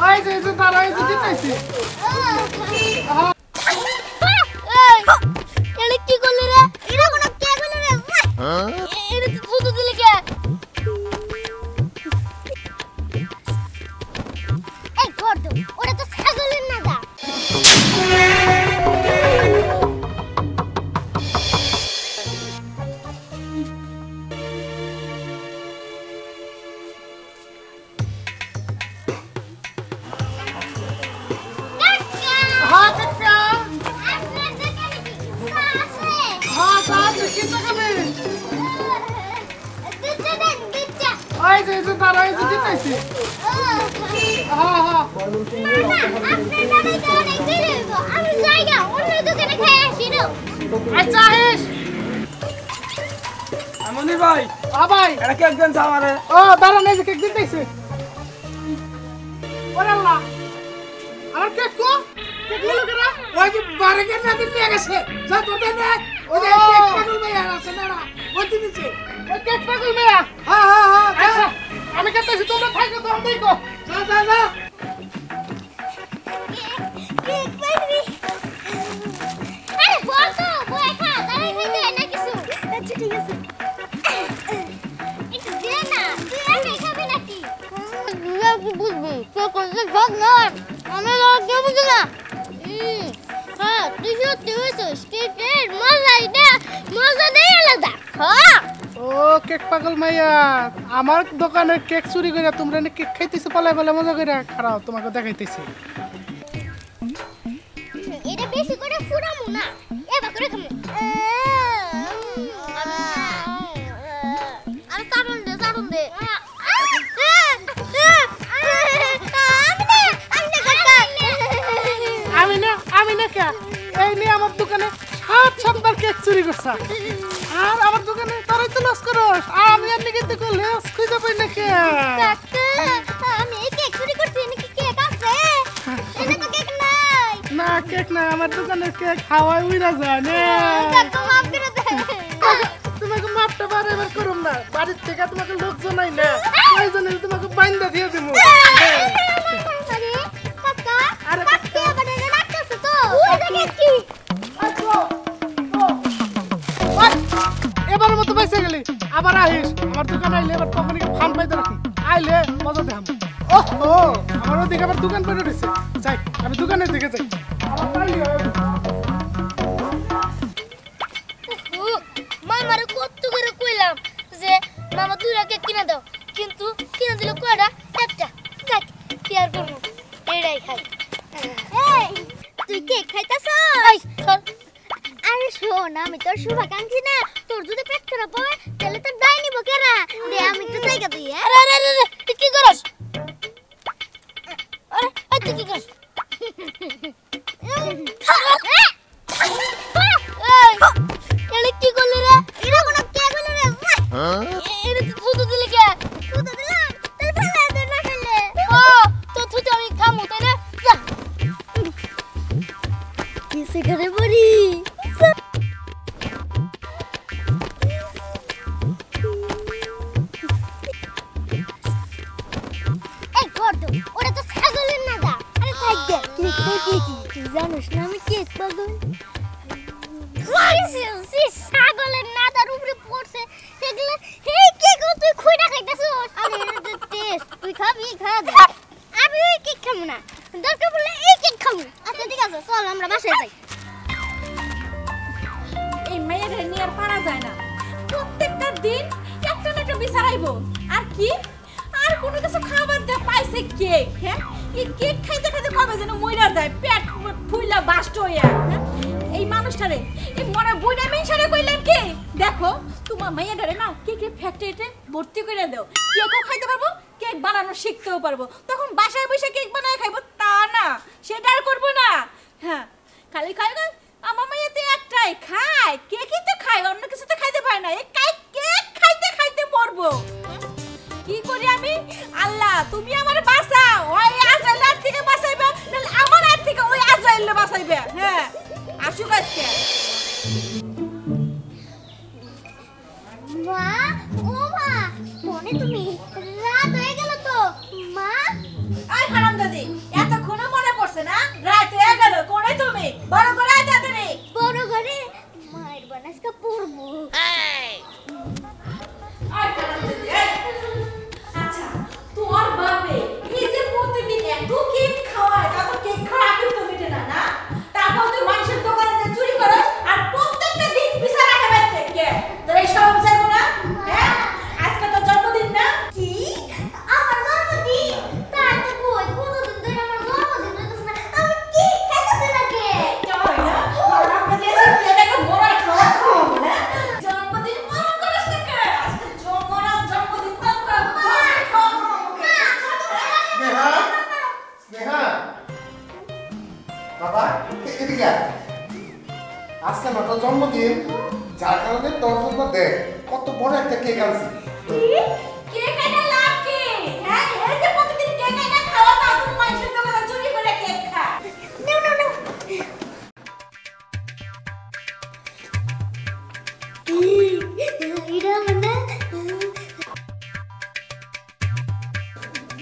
ওই যে তারা এই যে দিতেছি এটা কি করলি রে? এটা কোন কে করলি রে? এটা তো থুতু দিলি কে? এই গর্দ, ওটা তো ছাগলের নাদা। ওই যে তারা এই যে দিতেছি আচ্ছা আইস আমনি ভাই ভাই এটা কেক দেন আমারে ও দাঁড়ান এই যে কেক দিতেছি ওরে আল্লাহ আমার কেক কো কেক নিলো কেন ওই যে বারগের না দিন নিয়ে গেছে যা তোর দেন ওই যে কেক পাগল ভাই আর আছে না ওই দিনছে ওই কেক পাগল মেয়া হ্যাঁ আচ্ছা আমি কাটতেছি তোমরা থাকো তো আমি দেখো যা কেক পাগলি আরে বল তো বই খা দাঁড়াই খাইতে না কিছু আচ্ছা ঠিক আছে একটু দে না তুই একাই খাবি নাকি কি বুঝবি কে করছে জগ না আমি কে বুঝি না হ্যাঁ তুই সত্যি হয়েছিস কেকের মজা নেই আলাদা হ্যাঁ ও কেক পাগল মাইয়া আমার দোকানের কেক চুরি করে তোমরা না কেক খাইতেছো পালাই পালাই মজা করে খারাপ তোমাকে দেখাইতেছি এটা বেশি করে ফুরামু না এবার করে খামু আরে চারুন দে আমি না কে এই নিয়ে আমার দোকানে সববার কেক চুরি করছা আর আমার দোকানে তারাই তো লস করস আর আমি এমনি কিন্তু লস খুঁজে পাই না কে আমি এই কেক চুরি করছি নাকি কেক আছে এটা তো কেক নাই না কেক না আমার দোকানের কেক হাওয়ায় উড়া যায় না কাকা মাফ করে দে তোমাকে মাপটা বারবার করুম না বাড়ির থেকে তোমাকে লোকজন নাই না প্রয়োজনে তোমাকে বাইন্দা দিয়ে দেবো আরে কাকা আরে কাকা বড় রাখছস তো ওই দেখে কি এবারের মতো বেঁচে গেলি আবার আহিস আমার দোকান আইলে এবার তখনই ফান পাইতে রাখি আইলে মজা দেখাম ওহো আমার ওদিকে আবার দোকান পেরে রয়েছে যাই আমি দোকানের দিকে যাই মামারে কত করে কইলাম যে মামা দুইটা কেক কিনে দাও কিন্তু কিনে দিল কয়টা একটা দেখ কি আর করব এটাই খাই এই তুই কেক খাইতাছ এই চল আরে শোন আমি তোর শুভাকাঙ্ক্ষী না তোর যদি পেট খারাপ হয় তাহলে তোর দাই নিব কেরা দে আমি তো জায়গা দিই আরে তুই কি করস আরে তুই কি করস এটা কি করলি রে এটা কোন কে করলি রে এটা তো থুতু দিলি কে থুতু দিলাম তাহলে ফেলে দে না ফেলে ও তো থুতু আমি খামু তাই না যা কিসে করে বড়ি এই গর্দ ওটা তো ছাগলের নাদা আরে থাক দে তুই কি জানিস না আমি কেক পাগল ছাগলের নাদার উপরে পড়ছে এগুলো এই কেক তুই খুইনা খাইতেছিস আরে এটা টেস্ট তুই খাবি খা দে আমি ওই কেক খাবো না দরকার পড়লে এই কেক খাবো আচ্ছা ঠিক আছে চল আমরা বাসায় যাই এই মেয়ের নিয়ে আর পারা যায় না প্রত্যেকটা দিন একটা না একটা বিচারাইবো আর কি আর কোনো কিছু খাবার দে পাইছে কেক হ্যাঁ এই কেক খাইতে খাইতে কবে যেন মইরা যায় পেট ফুইলা বাস্ট হইয়া হ্যাঁ এই মানুষটারে এই মরা বুইড়া মেনসারে কইলাম কি দেখো তোমার মেয়েটারে না কেকের ফ্যাক্টরিতে ভর্তি করে দাও কেকও খাইতে পারবো কেক বানানো শিখতেও পারবো তখন বাসায় বসে কেক বানায় খাইবো তা না সেটা আর করবো না হ্যাঁ খালি খাই আমার মেয়ে তো একটাই খায় কেকই তো খায় অন্য কিছু তো খাইতে পারে না এই কেক খাইতে খাইতে মরবো কি করি আমি আল্লাহ তুমি আমারে বাঁচাও ওই আজাইলার থেকে বাঁচাইবে নাহলে আমার আর থেকে ওই আজাইলে বাঁচাইবে হ্যাঁ আসুক আজকে মা ও মা কোনে তুমি রাত হয়ে গেল তো মা আই হারাম দাদি জন্মদিন যার কারণে তোর জন্য দেখ কত বড় একটা কেক আনছি কে কাটা লাভ কি হ্যাঁ এই যে প্রতিদিন কে কাটা খাওয়া না তুমি মানুষের দোকানে চুরি করে কেক খা নাও নাও নাও এটা আমার না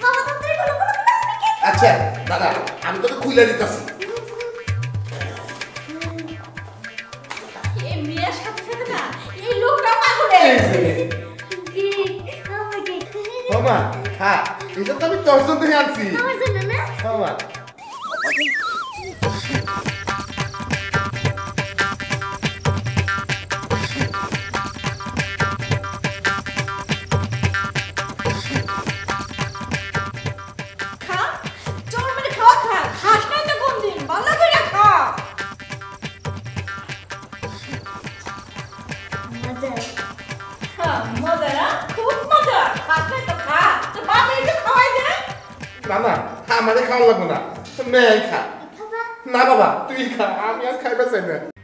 বাবা তাড়াতাড়ি বলো বলো আচ্ছা দাদা আমি তোকে খুলে দিতেছি এই মেয়ের সাথে সাথে না এই লোকটা পাগল হয়ে গেছে মামা খা এটা তো আমি তোর জন্য আনছি আমার জন্য না মামা খা চোর মেরে খাওয়া খা খাস নাই তো কোন দিন ভালো করে খা মজা হ্যাঁ মজা না খুব মজা খাস নাই তো খা তো বাবা একটু খাওয়াই দে না না আমারে খাওয়া লাগবে না মেয়ে খা খাবা না বাবা তুই খা আমি আর খাইবে চাই না